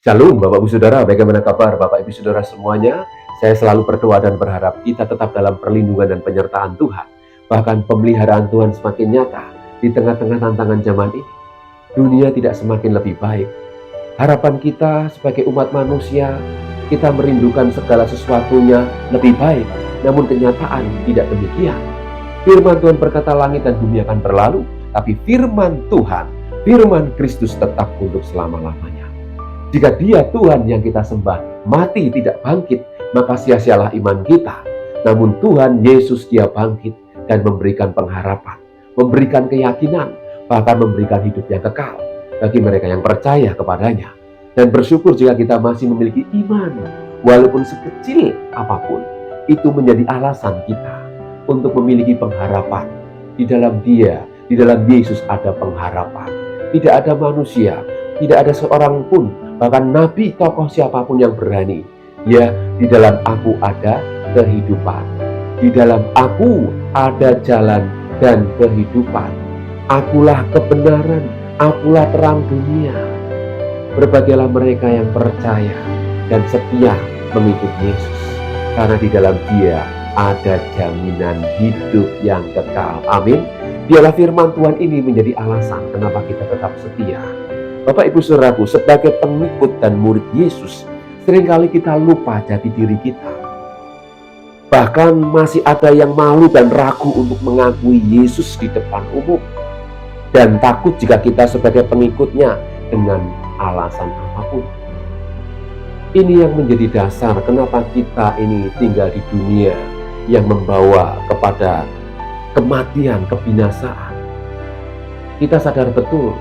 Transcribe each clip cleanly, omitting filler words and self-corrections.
Shalom Bapak Ibu Saudara, bagaimana kabar Bapak Ibu Saudara semuanya? Saya selalu berdoa dan berharap kita tetap dalam perlindungan dan penyertaan Tuhan. Bahkan pemeliharaan Tuhan semakin nyata di tengah-tengah tantangan zaman ini. Dunia tidak semakin lebih baik. Harapan kita sebagai umat manusia, kita merindukan segala sesuatunya lebih baik. Namun kenyataan tidak demikian. Firman Tuhan berkata langit dan bumi akan berlalu, tapi firman Tuhan, firman Kristus tetap untuk selama-lamanya. Jika Dia Tuhan yang kita sembah mati tidak bangkit, maka sia-sialah iman kita. Namun Tuhan Yesus Dia bangkit dan memberikan pengharapan, memberikan keyakinan, bahkan memberikan hidup yang kekal bagi mereka yang percaya kepadanya. Dan bersyukur jika kita masih memiliki iman, walaupun sekecil apapun, itu menjadi alasan kita untuk memiliki pengharapan. Di dalam Dia, di dalam Yesus ada pengharapan. Tidak ada manusia, tidak ada seorang pun, bahkan nabi, tokoh siapapun yang berani. Ya, di dalam Aku ada kehidupan. Di dalam Aku ada jalan dan kehidupan. Akulah kebenaran, Akulah terang dunia. Berbahagialah mereka yang percaya dan setia mengikut Yesus. Karena di dalam Dia ada jaminan hidup yang kekal. Amin. Biarlah firman Tuhan ini menjadi alasan kenapa kita tetap setia. Bapak Ibu Saudaraku, sebagai pengikut dan murid Yesus, seringkali kita lupa jati diri kita. Bahkan masih ada yang malu dan ragu untuk mengakui Yesus di depan umum. Dan takut jika kita sebagai pengikutnya dengan alasan apapun. Ini yang menjadi dasar kenapa kita ini tinggal di dunia yang membawa kepada kematian, kebinasaan. Kita sadar betul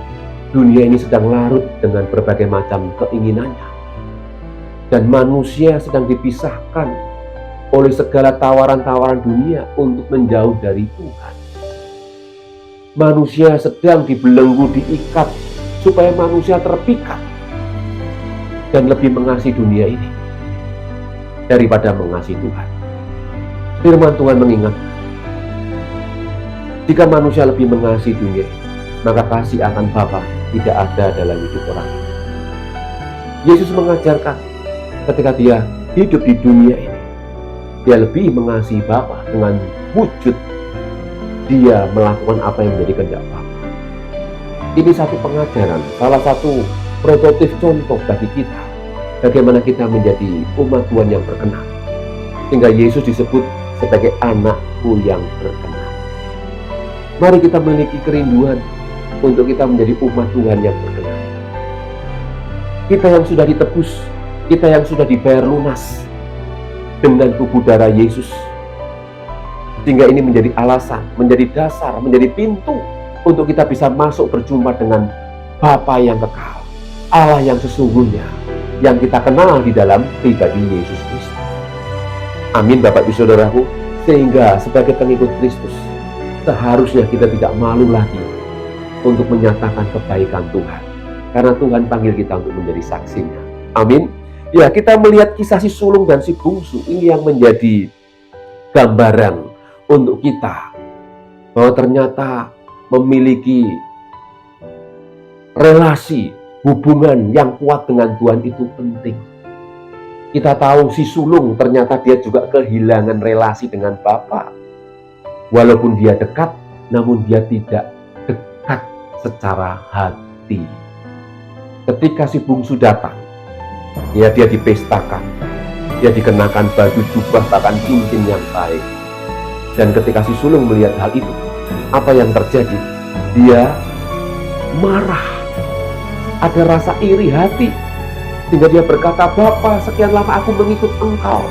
dunia ini sedang larut dengan berbagai macam keinginannya. Dan manusia sedang dipisahkan oleh segala tawaran-tawaran dunia untuk menjauh dari Tuhan. Manusia sedang dibelenggu, diikat, supaya manusia terpikat dan lebih mengasihi dunia ini daripada mengasihi Tuhan. Firman Tuhan mengingatkan, jika manusia lebih mengasihi dunia ini, maka kasih akan Bapa tidak ada dalam hidup orang. Yesus mengajarkan ketika Dia hidup di dunia ini, Dia lebih mengasihi Bapa dengan wujud Dia melakukan apa yang menjadi kehendak Bapa. Ini satu pengajaran, salah satu prototipe contoh bagi kita bagaimana kita menjadi umat Tuhan yang berkenan. Sehingga Yesus disebut sebagai anakku yang berkenan. Mari kita memiliki kerinduan untuk kita menjadi umat Tuhan yang berkenan. Kita yang sudah ditebus, kita yang sudah dibayar lunas dengan tubuh darah Yesus, sehingga ini menjadi alasan, menjadi dasar, menjadi pintu untuk kita bisa masuk berjumpa dengan Bapa yang kekal, Allah yang sesungguhnya, yang kita kenal di dalam pribadi Yesus Kristus. Amin Bapak Ibu Saudaraku. Sehingga sebagai pengikut Kristus, seharusnya kita tidak malu lagi untuk menyatakan kebaikan Tuhan, karena Tuhan panggil kita untuk menjadi saksinya. Amin. Ya, kita melihat kisah si sulung dan si bungsu ini yang menjadi gambaran untuk kita bahwa ternyata memiliki relasi, hubungan yang kuat dengan Tuhan itu penting. Kita tahu si sulung ternyata dia juga kehilangan relasi dengan Bapa. Walaupun dia dekat, namun dia tidak dekat secara hati. Ketika si bungsu datang, ya dia dipestakan, dia dikenakan baju jubah bahkan cincin yang baik. Dan ketika si sulung melihat hal itu, apa yang terjadi? Dia marah, ada rasa iri hati, sehingga dia berkata, Bapa, sekian lama aku mengikut Engkau,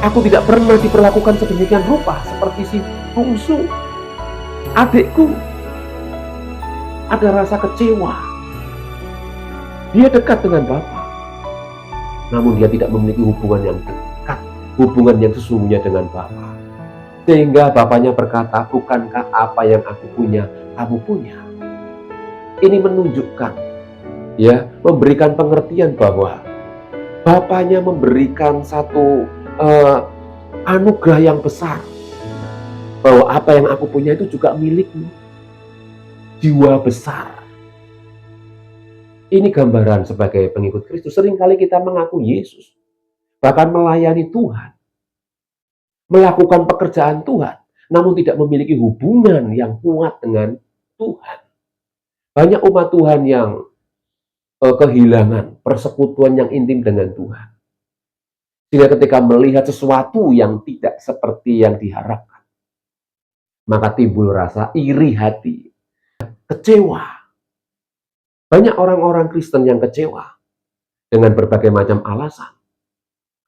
aku tidak pernah diperlakukan sedemikian rupa seperti si bungsu, adikku. Ada rasa kecewa. Dia dekat dengan Bapa, namun dia tidak memiliki hubungan yang dekat, hubungan yang sesungguhnya dengan Bapa. Sehingga bapaknya berkata, bukankah apa yang aku punya, kamu punya? Ini menunjukkan, ya, memberikan pengertian bahwa bapaknya memberikan satu anugerah yang besar, bahwa apa yang aku punya itu juga milikmu. Jiwa besar. Ini gambaran sebagai pengikut Kristus. Seringkali kita mengaku Yesus, bahkan melayani Tuhan, melakukan pekerjaan Tuhan, namun tidak memiliki hubungan yang kuat dengan Tuhan. Banyak umat Tuhan yang kehilangan persekutuan yang intim dengan Tuhan. Sehingga ketika melihat sesuatu yang tidak seperti yang diharapkan, maka timbul rasa iri hati, kecewa. Banyak orang-orang Kristen yang kecewa dengan berbagai macam alasan,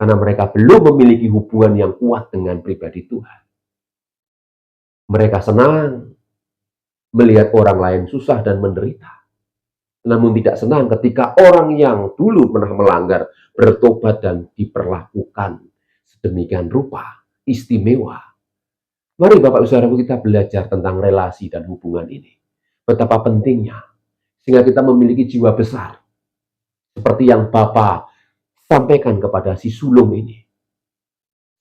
karena mereka belum memiliki hubungan yang kuat dengan pribadi Tuhan. Mereka senang melihat orang lain susah dan menderita, namun tidak senang ketika orang yang dulu pernah melanggar bertobat dan diperlakukan sedemikian rupa, istimewa. Mari Bapak Saudaraku kita belajar tentang relasi dan hubungan ini. Betapa pentingnya, sehingga kita memiliki jiwa besar. Seperti yang Bapak sampaikan kepada si sulung ini.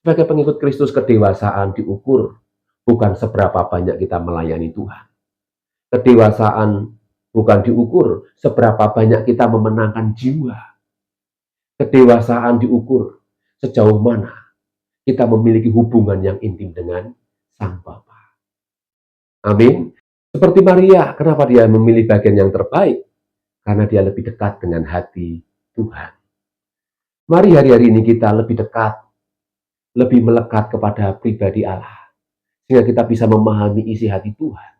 Sebagai pengikut Kristus, kedewasaan diukur bukan seberapa banyak kita melayani Tuhan. Kedewasaan bukan diukur seberapa banyak kita memenangkan jiwa. Kedewasaan diukur sejauh mana kita memiliki hubungan yang intim dengan Sang Bapa. Amin. Seperti Maria, kenapa dia memilih bagian yang terbaik? Karena dia lebih dekat dengan hati Tuhan. Mari hari-hari ini kita lebih dekat, lebih melekat kepada pribadi Allah, sehingga kita bisa memahami isi hati Tuhan.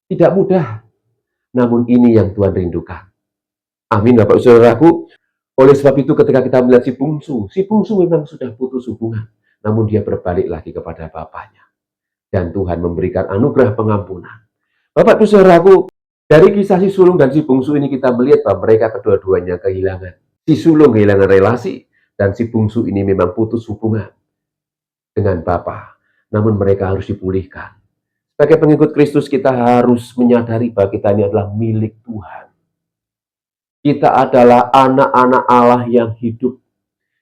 Tidak mudah, namun ini yang Tuhan rindukan. Amin, Bapak Saudaraku. Oleh sebab itu ketika kita melihat si bungsu memang sudah putus hubungan, namun dia berbalik lagi kepada bapaknya. Dan Tuhan memberikan anugerah pengampunan. Bapak Saudaraku, dari kisah si sulung dan si bungsu ini kita melihat bahwa mereka kedua-duanya kehilangan. Si sulung kehilangan relasi, dan si bungsu ini memang putus hubungan dengan Bapa. Namun mereka harus dipulihkan. Sebagai pengikut Kristus kita harus menyadari bahwa kita ini adalah milik Tuhan. Kita adalah anak-anak Allah yang hidup.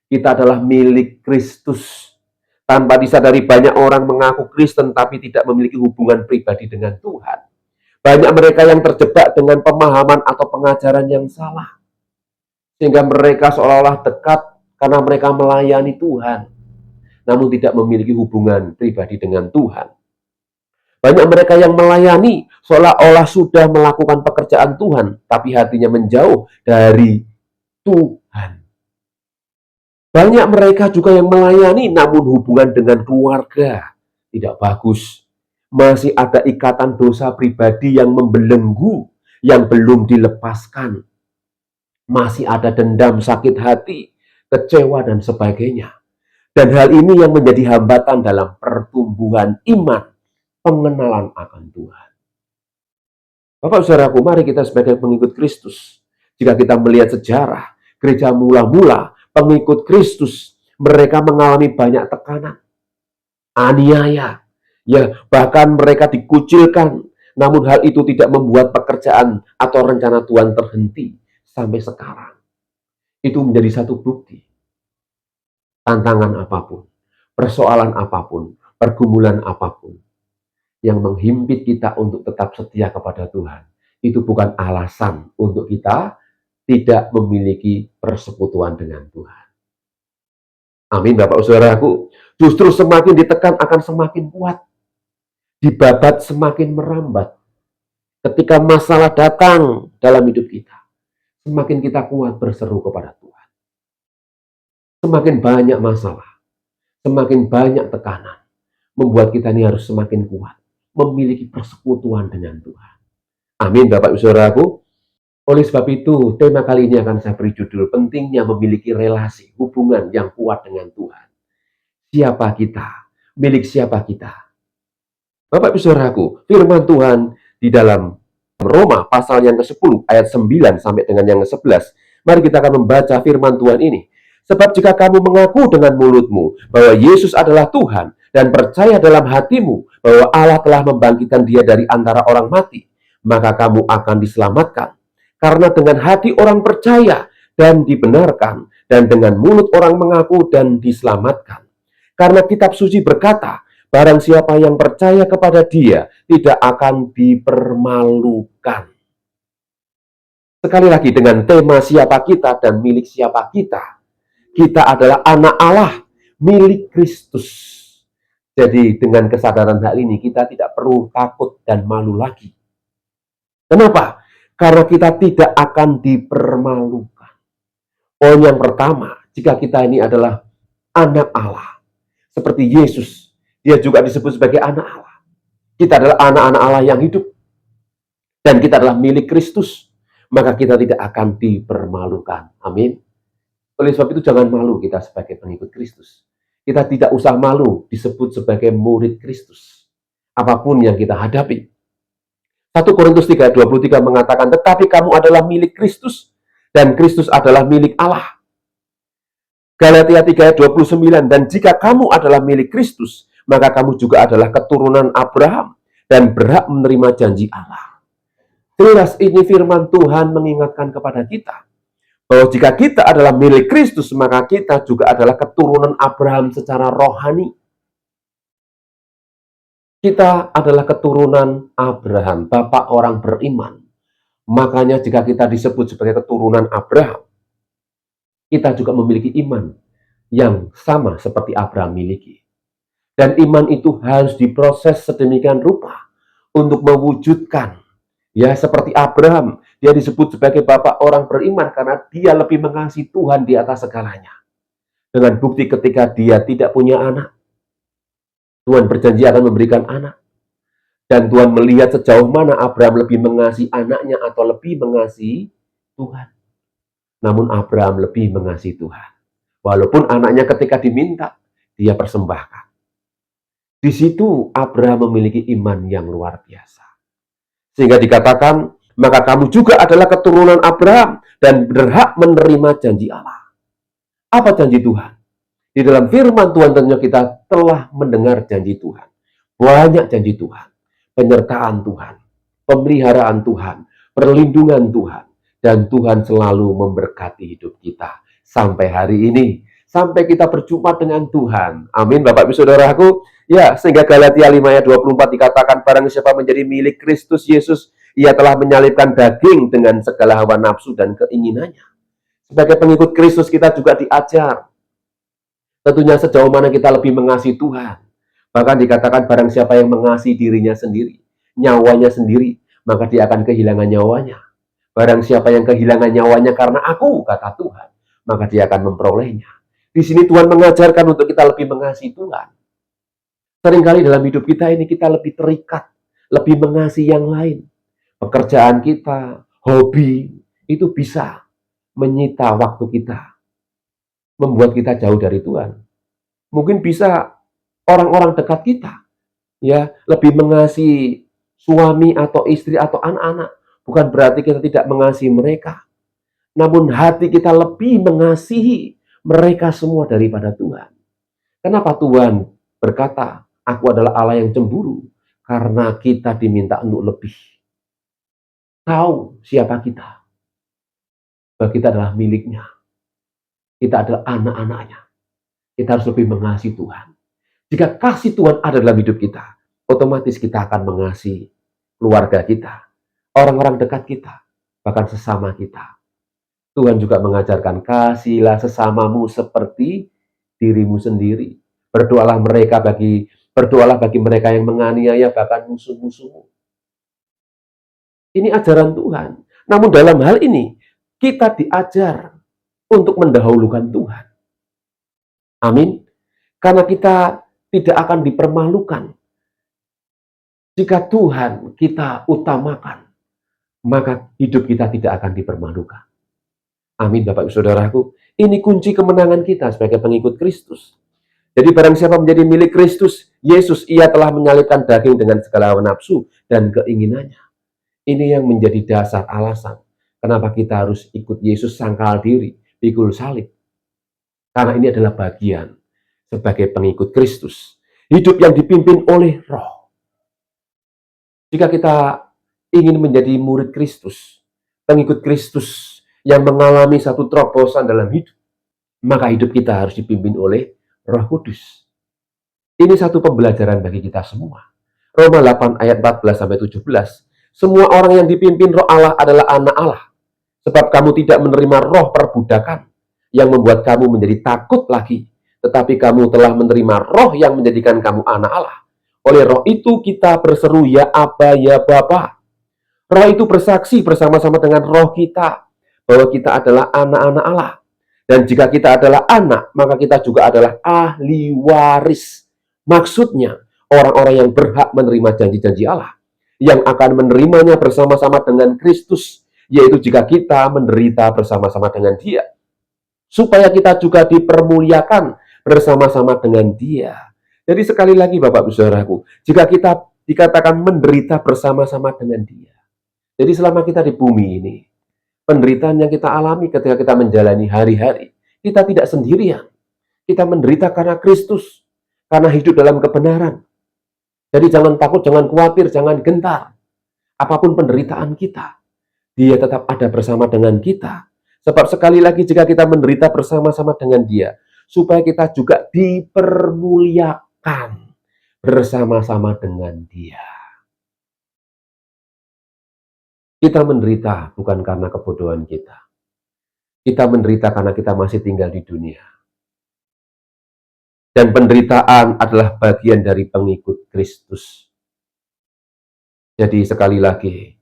Kita adalah milik Kristus. Tanpa disadari banyak orang mengaku Kristen tapi tidak memiliki hubungan pribadi dengan Tuhan. Banyak mereka yang terjebak dengan pemahaman atau pengajaran yang salah. Sehingga mereka seolah-olah dekat karena mereka melayani Tuhan. Namun tidak memiliki hubungan pribadi dengan Tuhan. Banyak mereka yang melayani seolah-olah sudah melakukan pekerjaan Tuhan, tapi hatinya menjauh dari Tuhan. Banyak mereka juga yang melayani, namun hubungan dengan keluarga tidak bagus. Masih ada ikatan dosa pribadi yang membelenggu, yang belum dilepaskan. Masih ada dendam, sakit hati, kecewa, dan sebagainya. Dan hal ini yang menjadi hambatan dalam pertumbuhan iman, pengenalan akan Tuhan. Bapak Saudaraku, mari kita sebagai pengikut Kristus, jika kita melihat sejarah gereja mula-mula, pengikut Kristus, mereka mengalami banyak tekanan, aniaya, ya bahkan mereka dikucilkan. Namun hal itu tidak membuat pekerjaan atau rencana Tuhan terhenti sampai sekarang. Itu menjadi satu bukti. Tantangan apapun, persoalan apapun, pergumulan apapun yang menghimpit kita untuk tetap setia kepada Tuhan, itu bukan alasan untuk kita tidak memiliki persekutuan dengan Tuhan. Amin, Bapak Saudaraku. Justru semakin ditekan akan semakin kuat. Dibabat semakin merambat. Ketika masalah datang dalam hidup kita, semakin kita kuat berseru kepada Tuhan. Semakin banyak masalah, semakin banyak tekanan, membuat kita ini harus semakin kuat, memiliki persekutuan dengan Tuhan. Amin, Bapak Saudaraku. Oleh sebab itu, tema kali ini akan saya beri judul, pentingnya memiliki relasi, hubungan yang kuat dengan Tuhan. Siapa kita? Milik siapa kita? Bapak Saudaraku, firman Tuhan di dalam Roma pasal yang ke-10 ayat 9 sampai dengan yang ke-11. Mari kita akan membaca firman Tuhan ini. Sebab jika kamu mengaku dengan mulutmu bahwa Yesus adalah Tuhan dan percaya dalam hatimu bahwa Allah telah membangkitkan Dia dari antara orang mati, maka kamu akan diselamatkan. Karena dengan hati orang percaya dan dibenarkan, dan dengan mulut orang mengaku dan diselamatkan. Karena kitab suci berkata, barang siapa yang percaya kepada Dia tidak akan dipermalukan. Sekali lagi dengan tema siapa kita dan milik siapa kita. Kita adalah anak Allah, milik Kristus. Jadi dengan kesadaran hal ini kita tidak perlu takut dan malu lagi. Kenapa? Karena kita tidak akan dipermalukan. Poin yang pertama, jika kita ini adalah anak Allah, seperti Yesus, dia juga disebut sebagai anak Allah. Kita adalah anak-anak Allah yang hidup, dan kita adalah milik Kristus, maka kita tidak akan dipermalukan. Amin. Oleh sebab itu jangan malu kita sebagai pengikut Kristus. Kita tidak usah malu disebut sebagai murid Kristus. Apapun yang kita hadapi. 1 Korintus 3:23 mengatakan, tetapi kamu adalah milik Kristus, dan Kristus adalah milik Allah. Galatia 3:29, dan jika kamu adalah milik Kristus, maka kamu juga adalah keturunan Abraham, dan berhak menerima janji Allah. Jelas ini firman Tuhan mengingatkan kepada kita, bahwa jika kita adalah milik Kristus, maka kita juga adalah keturunan Abraham secara rohani. Kita adalah keturunan Abraham, bapak orang beriman. Makanya jika kita disebut sebagai keturunan Abraham, kita juga memiliki iman yang sama seperti Abraham miliki. Dan iman itu harus diproses sedemikian rupa untuk mewujudkan, ya seperti Abraham, dia disebut sebagai bapak orang beriman karena dia lebih mengasihi Tuhan di atas segalanya. Dengan bukti ketika dia tidak punya anak, Tuhan berjanji akan memberikan anak. Dan Tuhan melihat sejauh mana Abraham lebih mengasihi anaknya atau lebih mengasihi Tuhan. Namun Abraham lebih mengasihi Tuhan. Walaupun anaknya ketika diminta, dia persembahkan. Di situ Abraham memiliki iman yang luar biasa. Sehingga dikatakan, maka kamu juga adalah keturunan Abraham dan berhak menerima janji Allah. Apa janji Tuhan? Di dalam firman Tuhan tentunya kita telah mendengar janji Tuhan. Banyak janji Tuhan. Penyertaan Tuhan, pemeliharaan Tuhan, perlindungan Tuhan, dan Tuhan selalu memberkati hidup kita sampai hari ini, sampai kita berjumpa dengan Tuhan. Amin, Bapak Ibu Saudaraku. Ya, sehingga Galatia 5:24 dikatakan, barang siapa menjadi milik Kristus Yesus, ia telah menyalibkan daging dengan segala hawa nafsu dan keinginannya. Sebagai pengikut Kristus kita juga diajar, tentunya sejauh mana kita lebih mengasihi Tuhan. Bahkan dikatakan barang siapa yang mengasihi dirinya sendiri, nyawanya sendiri, maka dia akan kehilangan nyawanya. Barang siapa yang kehilangan nyawanya karena aku, kata Tuhan, maka dia akan memperolehnya. Di sini Tuhan mengajarkan untuk kita lebih mengasihi Tuhan. Seringkali dalam hidup kita ini kita lebih terikat, lebih mengasihi yang lain. Pekerjaan kita, hobi, itu bisa menyita waktu kita, membuat kita jauh dari Tuhan. Mungkin bisa orang-orang dekat kita, ya, lebih mengasihi suami atau istri atau anak-anak. Bukan berarti kita tidak mengasihi mereka. Namun hati kita lebih mengasihi mereka semua daripada Tuhan. Kenapa Tuhan berkata, aku adalah Allah yang cemburu? Karena kita diminta untuk lebih tahu siapa kita. Bahwa kita adalah miliknya. Kita adalah anak-anaknya. Kita harus lebih mengasihi Tuhan. Jika kasih Tuhan ada dalam hidup kita, otomatis kita akan mengasihi keluarga kita, orang-orang dekat kita, bahkan sesama kita. Tuhan juga mengajarkan, kasihilah sesamamu seperti dirimu sendiri. Berdoalah bagi mereka yang menganiaya, bahkan musuh-musuhmu. Ini ajaran Tuhan. Namun dalam hal ini, kita diajar untuk mendahulukan Tuhan. Amin. Karena kita tidak akan dipermalukan. Jika Tuhan kita utamakan, maka hidup kita tidak akan dipermalukan. Amin, Bapak Ibu Saudaraku. Ini kunci kemenangan kita sebagai pengikut Kristus. Jadi barang siapa menjadi milik Kristus Yesus, ia telah menyalibkan daging dengan segala hawa nafsu dan keinginannya. Ini yang menjadi dasar alasan kenapa kita harus ikut Yesus sangkal diri, pikul salib. Karena ini adalah bagian sebagai pengikut Kristus. Hidup yang dipimpin oleh Roh. Jika kita ingin menjadi murid Kristus, pengikut Kristus yang mengalami satu terobosan dalam hidup, maka hidup kita harus dipimpin oleh Roh Kudus. Ini satu pembelajaran bagi kita semua. Roma 8 ayat 14-17. Semua orang yang dipimpin Roh Allah adalah anak Allah. Sebab kamu tidak menerima roh perbudakan yang membuat kamu menjadi takut lagi, tetapi kamu telah menerima roh yang menjadikan kamu anak Allah. Oleh roh itu kita berseru, ya Aba, ya Bapa. Roh itu bersaksi bersama-sama dengan roh kita bahwa kita adalah anak-anak Allah. Dan jika kita adalah anak, maka kita juga adalah ahli waris. Maksudnya, orang-orang yang berhak menerima janji-janji Allah, yang akan menerimanya bersama-sama dengan Kristus, yaitu jika kita menderita bersama-sama dengan Dia, supaya kita juga dipermuliakan bersama-sama dengan Dia. Jadi sekali lagi Bapak-Ibu Saudaraku, jika kita dikatakan menderita bersama-sama dengan Dia, jadi selama kita di bumi ini, penderitaan yang kita alami ketika kita menjalani hari-hari, kita tidak sendirian. Kita menderita karena Kristus, karena hidup dalam kebenaran. Jadi jangan takut, jangan khawatir, jangan gentar. Apapun penderitaan kita, Dia tetap ada bersama dengan kita. Sebab sekali lagi jika kita menderita bersama-sama dengan Dia, supaya kita juga dipermuliakan bersama-sama dengan Dia. Kita menderita bukan karena kebodohan kita. Kita menderita karena kita masih tinggal di dunia. Dan penderitaan adalah bagian dari pengikut Kristus. Jadi sekali lagi,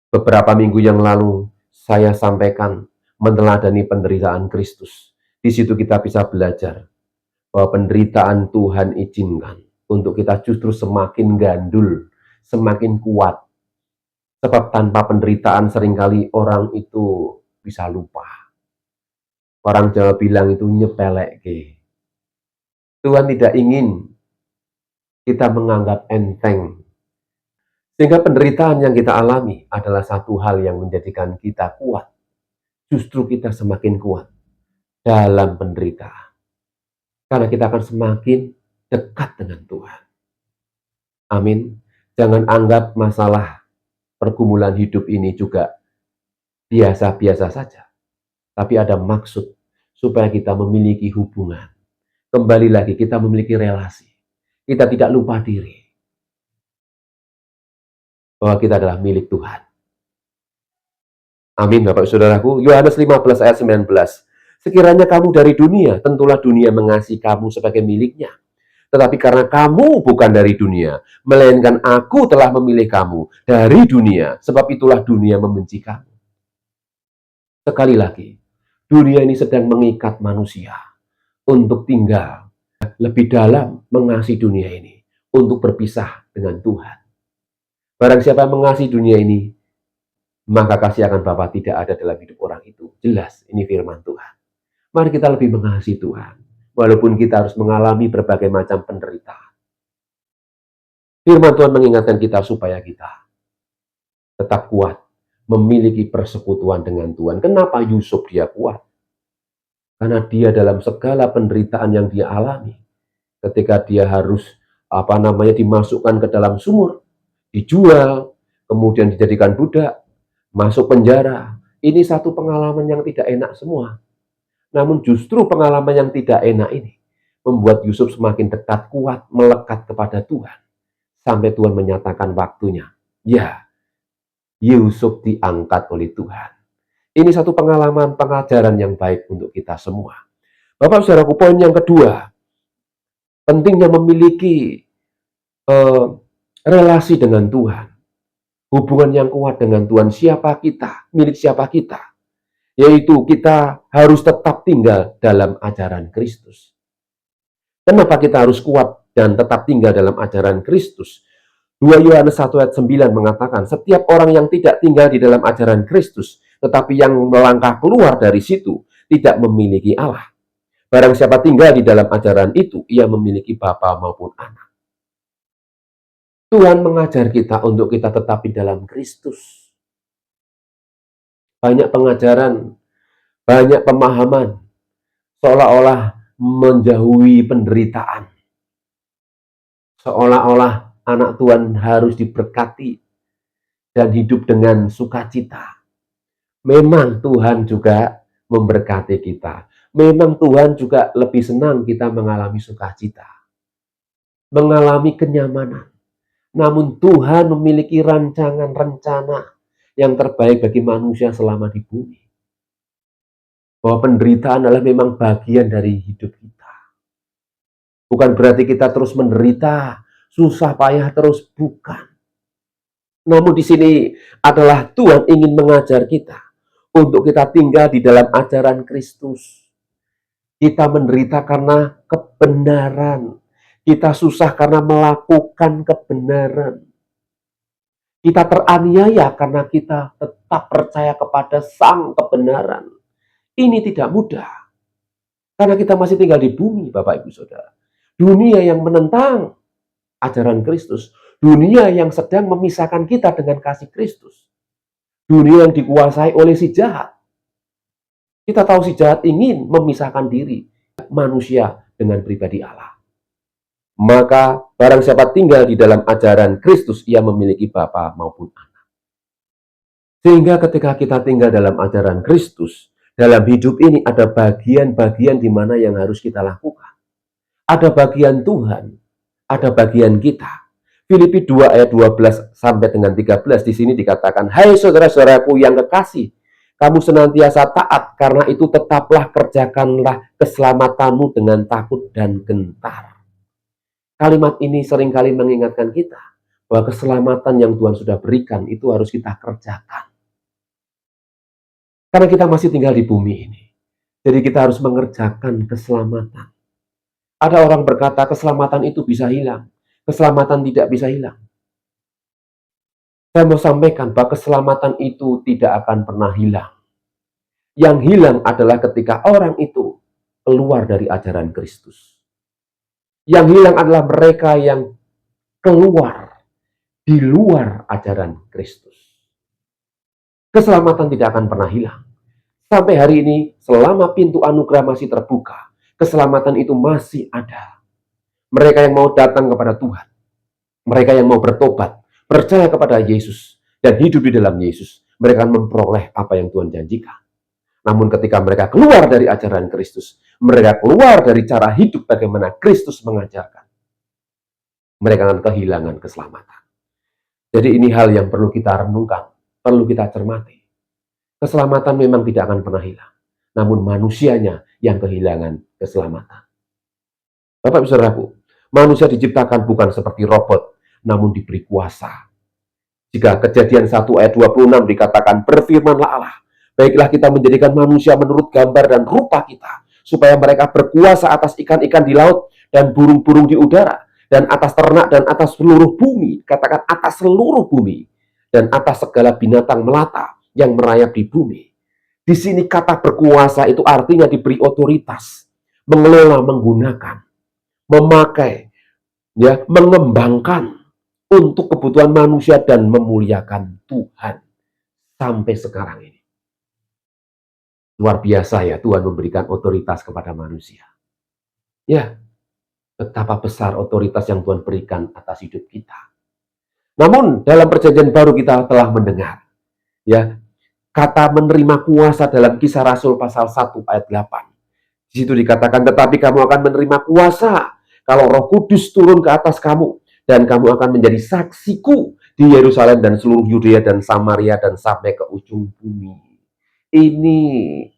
beberapa minggu yang lalu saya sampaikan meneladani penderitaan Kristus. Di situ kita bisa belajar bahwa penderitaan Tuhan izinkan untuk kita justru semakin gandul, semakin kuat. Sebab tanpa penderitaan seringkali orang itu bisa lupa. Orang Jawa bilang itu nyepelek. Tuhan tidak ingin kita menganggap enteng. Sehingga penderitaan yang kita alami adalah satu hal yang menjadikan kita kuat. Justru kita semakin kuat dalam penderitaan. Karena kita akan semakin dekat dengan Tuhan. Amin. Jangan anggap masalah pergumulan hidup ini juga biasa-biasa saja. Tapi ada maksud supaya kita memiliki hubungan. Kembali lagi, kita memiliki relasi. Kita tidak lupa diri bahwa kita adalah milik Tuhan. Amin, Bapak Saudaraku. Yohanes 15 ayat 19. Sekiranya kamu dari dunia, tentulah dunia mengasihi kamu sebagai miliknya. Tetapi karena kamu bukan dari dunia, melainkan aku telah memilih kamu dari dunia, sebab itulah dunia membenci kamu. Sekali lagi, dunia ini sedang mengikat manusia untuk tinggal lebih dalam mengasihi dunia ini, untuk berpisah dengan Tuhan. Barang siapa yang mengasihi dunia ini, maka kasih akan Bapa tidak ada dalam hidup orang itu. Jelas, ini firman Tuhan. Mari kita lebih mengasihi Tuhan, walaupun kita harus mengalami berbagai macam penderitaan. Firman Tuhan mengingatkan kita supaya kita tetap kuat, memiliki persekutuan dengan Tuhan. Kenapa Yusuf dia kuat? Karena dia dalam segala penderitaan yang dia alami, ketika dia harus dimasukkan ke dalam sumur, dijual, kemudian dijadikan budak, masuk penjara. Ini satu pengalaman yang tidak enak semua. Namun justru pengalaman yang tidak enak ini membuat Yusuf semakin dekat, kuat, melekat kepada Tuhan. Sampai Tuhan menyatakan waktunya. Ya, Yusuf diangkat oleh Tuhan. Ini satu pengalaman pengajaran yang baik untuk kita semua. Bapak Saudaraku, poin yang kedua, pentingnya memiliki relasi dengan Tuhan. Hubungan yang kuat dengan Tuhan. Siapa kita? Milik siapa kita? Yaitu kita harus tetap tinggal dalam ajaran Kristus. Kenapa kita harus kuat dan tetap tinggal dalam ajaran Kristus? 2 Yohanes 1 ayat 9 mengatakan, setiap orang yang tidak tinggal di dalam ajaran Kristus, tetapi yang melangkah keluar dari situ, tidak memiliki Allah. Barang siapa tinggal di dalam ajaran itu, ia memiliki Bapa maupun Anak. Tuhan mengajar kita untuk kita tetap di dalam Kristus. Banyak pengajaran, banyak pemahaman, seolah-olah menjauhi penderitaan. Seolah-olah anak Tuhan harus diberkati dan hidup dengan sukacita. Memang Tuhan juga memberkati kita. Memang Tuhan juga lebih senang kita mengalami sukacita, mengalami kenyamanan. Namun Tuhan memiliki rancangan rencana yang terbaik bagi manusia selama di bumi. Bahwa penderitaan adalah memang bagian dari hidup kita. Bukan berarti kita terus menderita, susah payah terus, bukan. Namun di sini adalah Tuhan ingin mengajar kita untuk kita tinggal di dalam ajaran Kristus. Kita menderita karena kebenaran. Kita susah karena melakukan kebenaran. Kita teraniaya karena kita tetap percaya kepada sang kebenaran. Ini tidak mudah. Karena kita masih tinggal di bumi, Bapak Ibu Saudara. Dunia yang menentang ajaran Kristus. Dunia yang sedang memisahkan kita dengan kasih Kristus. Dunia yang dikuasai oleh si jahat. Kita tahu si jahat ingin memisahkan diri manusia dengan pribadi Allah. Maka barang siapa tinggal di dalam ajaran Kristus, ia memiliki Bapa maupun Anak. Sehingga ketika kita tinggal dalam ajaran Kristus, dalam hidup ini ada bagian-bagian di mana yang harus kita lakukan. Ada bagian Tuhan, ada bagian kita. Filipi 2 ayat 12 sampai dengan 13 di sini dikatakan, "Hai saudara-saudaraku yang kekasih, kamu senantiasa taat, karena itu tetaplah kerjakanlah keselamatanmu dengan takut dan gentar." Kalimat ini seringkali mengingatkan kita bahwa keselamatan yang Tuhan sudah berikan itu harus kita kerjakan. Karena kita masih tinggal di bumi ini. Jadi kita harus mengerjakan keselamatan. Ada orang berkata keselamatan itu bisa hilang. Keselamatan tidak bisa hilang. Saya mau sampaikan bahwa keselamatan itu tidak akan pernah hilang. Yang hilang adalah ketika orang itu keluar dari ajaran Kristus. Yang hilang adalah mereka yang keluar di luar ajaran Kristus. Keselamatan tidak akan pernah hilang. Sampai hari ini, selama pintu anugerah masih terbuka, keselamatan itu masih ada. Mereka yang mau datang kepada Tuhan, mereka yang mau bertobat, percaya kepada Yesus, dan hidup di dalam Yesus, mereka akan memperoleh apa yang Tuhan janjikan. Namun ketika mereka keluar dari ajaran Kristus, mereka keluar dari cara hidup bagaimana Kristus mengajarkan, mereka akan kehilangan keselamatan. Jadi ini hal yang perlu kita renungkan, perlu kita cermati. Keselamatan memang tidak akan pernah hilang, namun manusianya yang kehilangan keselamatan. Bapak Ibu Saudaraku, manusia diciptakan bukan seperti robot, namun diberi kuasa. Jika Kejadian 1 ayat 26 dikatakan, "Berfirmanlah Allah, baiklah kita menjadikan manusia menurut gambar dan rupa kita, supaya mereka berkuasa atas ikan-ikan di laut dan burung-burung di udara, dan atas ternak dan atas seluruh bumi." Katakan atas seluruh bumi, dan atas segala binatang melata yang merayap di bumi. Di sini kata berkuasa itu artinya diberi otoritas, mengelola, menggunakan, memakai, ya, mengembangkan untuk kebutuhan manusia dan memuliakan Tuhan sampai sekarang ini. Luar biasa ya, Tuhan memberikan otoritas kepada manusia. Ya, betapa besar otoritas yang Tuhan berikan atas hidup kita. Namun dalam perjanjian baru kita telah mendengar, ya, kata menerima kuasa dalam Kisah Rasul pasal 1 ayat 8. Di situ dikatakan, "Tetapi kamu akan menerima kuasa kalau Roh Kudus turun ke atas kamu, dan kamu akan menjadi saksiku di Yerusalem dan seluruh Yudea dan Samaria dan sampai ke ujung bumi." Ini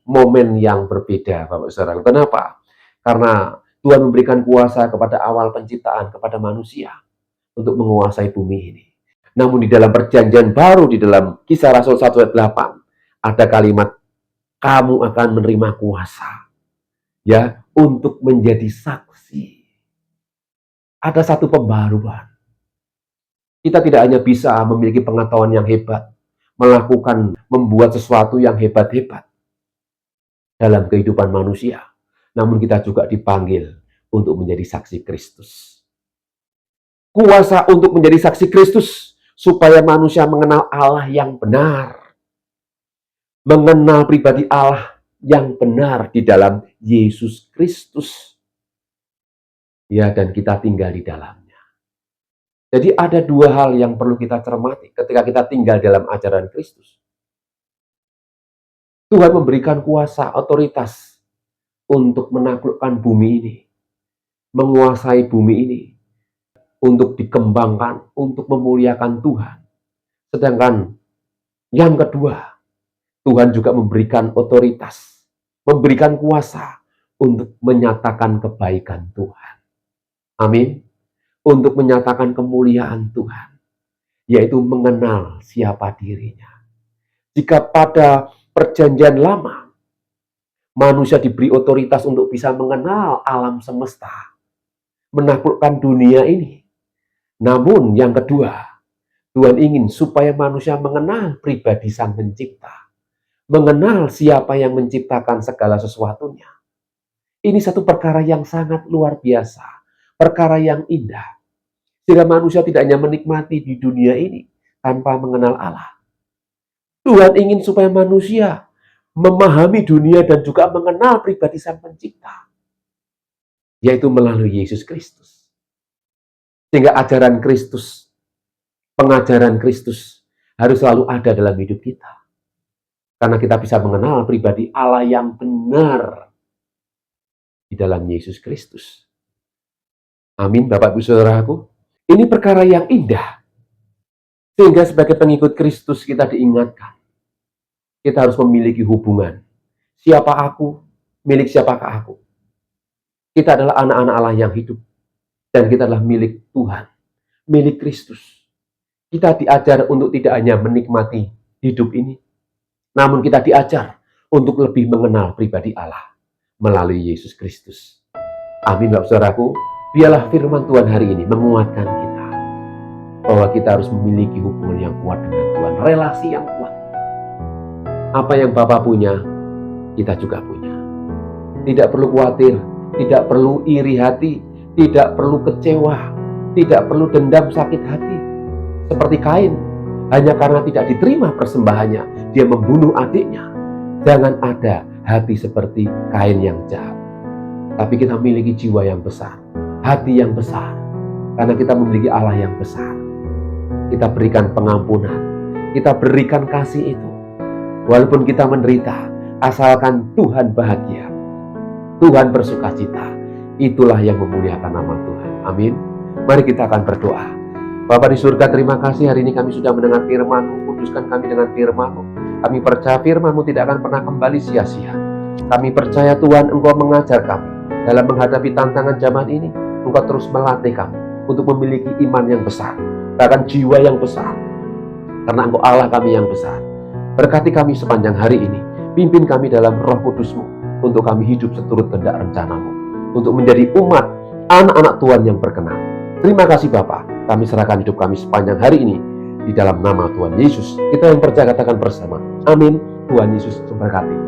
momen yang berbeda, Bapak Saudara. Kenapa? Karena Tuhan memberikan kuasa kepada awal penciptaan, kepada manusia untuk menguasai bumi ini. Namun di dalam perjanjian baru, di dalam Kisah Rasul 1 ayat 8, ada kalimat, "Kamu akan menerima kuasa, ya, untuk menjadi saksi." Ada satu pembaruan. Kita tidak hanya bisa memiliki pengetahuan yang hebat, membuat sesuatu yang hebat-hebat dalam kehidupan manusia, namun kita juga dipanggil untuk menjadi saksi Kristus. Kuasa untuk menjadi saksi Kristus, supaya manusia mengenal Allah yang benar, mengenal pribadi Allah yang benar di dalam Yesus Kristus. Ya, dan kita tinggal di dalamnya. Jadi ada dua hal yang perlu kita cermati ketika kita tinggal dalam ajaran Kristus. Tuhan memberikan kuasa, otoritas untuk menaklukkan bumi ini, menguasai bumi ini, untuk dikembangkan, untuk memuliakan Tuhan. Sedangkan Yang kedua, Tuhan juga memberikan otoritas, memberikan kuasa untuk menyatakan kebaikan Tuhan. Amin. Untuk menyatakan kemuliaan Tuhan, yaitu mengenal siapa dirinya. Jika pada perjanjian lama, manusia diberi otoritas untuk bisa mengenal alam semesta, menaklukkan dunia ini. Namun yang kedua, Tuhan ingin supaya manusia mengenal pribadi Sang Pencipta, mengenal siapa yang menciptakan segala sesuatunya. Ini satu perkara yang sangat luar biasa, perkara yang indah. Sehingga manusia tidak hanya menikmati di dunia ini tanpa mengenal Allah. Tuhan ingin supaya manusia memahami dunia dan juga mengenal pribadi Sang Pencipta, yaitu melalui Yesus Kristus. Sehingga ajaran Kristus, pengajaran Kristus harus selalu ada dalam hidup kita. Karena kita bisa mengenal pribadi Allah yang benar di dalam Yesus Kristus. Amin, Bapak Ibu Saudaraku. Ini perkara yang indah. Sehingga sebagai pengikut Kristus kita diingatkan. Kita harus memiliki hubungan. Siapa aku? Milik siapakah aku? Kita adalah anak-anak Allah yang hidup. Dan kita adalah milik Tuhan. Milik Kristus. Kita diajar untuk tidak hanya menikmati hidup ini. Namun kita diajar untuk lebih mengenal pribadi Allah melalui Yesus Kristus. Amin, Bapak Saudaraku. Biarlah firman Tuhan hari ini menguatkan kita. Bahwa kita harus memiliki hubungan yang kuat dengan Tuhan. Relasi yang kuat. Apa yang Bapa punya, kita juga punya. Tidak perlu khawatir, tidak perlu iri hati, tidak perlu kecewa, tidak perlu dendam sakit hati. Seperti Kain, hanya karena tidak diterima persembahannya, dia membunuh adiknya. Jangan ada hati seperti Kain yang jahat. Tapi kita memiliki jiwa yang besar, hati yang besar. Karena kita memiliki Allah yang besar. Kita berikan pengampunan, kita berikan kasih itu. Walaupun kita menderita, asalkan Tuhan bahagia, Tuhan bersukacita, itulah yang memuliakan nama Tuhan. Amin. Mari kita akan berdoa. Bapa di surga, terima kasih hari ini kami sudah mendengar firman-Mu. Kuduskan kami dengan firman-Mu. Kami percaya firman-Mu tidak akan pernah kembali sia-sia. Kami percaya Tuhan, Engkau mengajar kami dalam menghadapi tantangan zaman ini. Engkau terus melatih kami untuk memiliki iman yang besar, bahkan jiwa yang besar. Karena Engkau Allah kami yang besar. Berkati kami sepanjang hari ini. Pimpin kami dalam Roh Kudus-Mu untuk kami hidup seturut kehendak rencana-Mu, untuk menjadi umat anak-anak Tuhan yang berkenan. Terima kasih Bapa. Kami serahkan hidup kami sepanjang hari ini di dalam nama Tuhan Yesus. Kita yang percaya katakan bersama. Amin. Tuhan Yesus memberkati.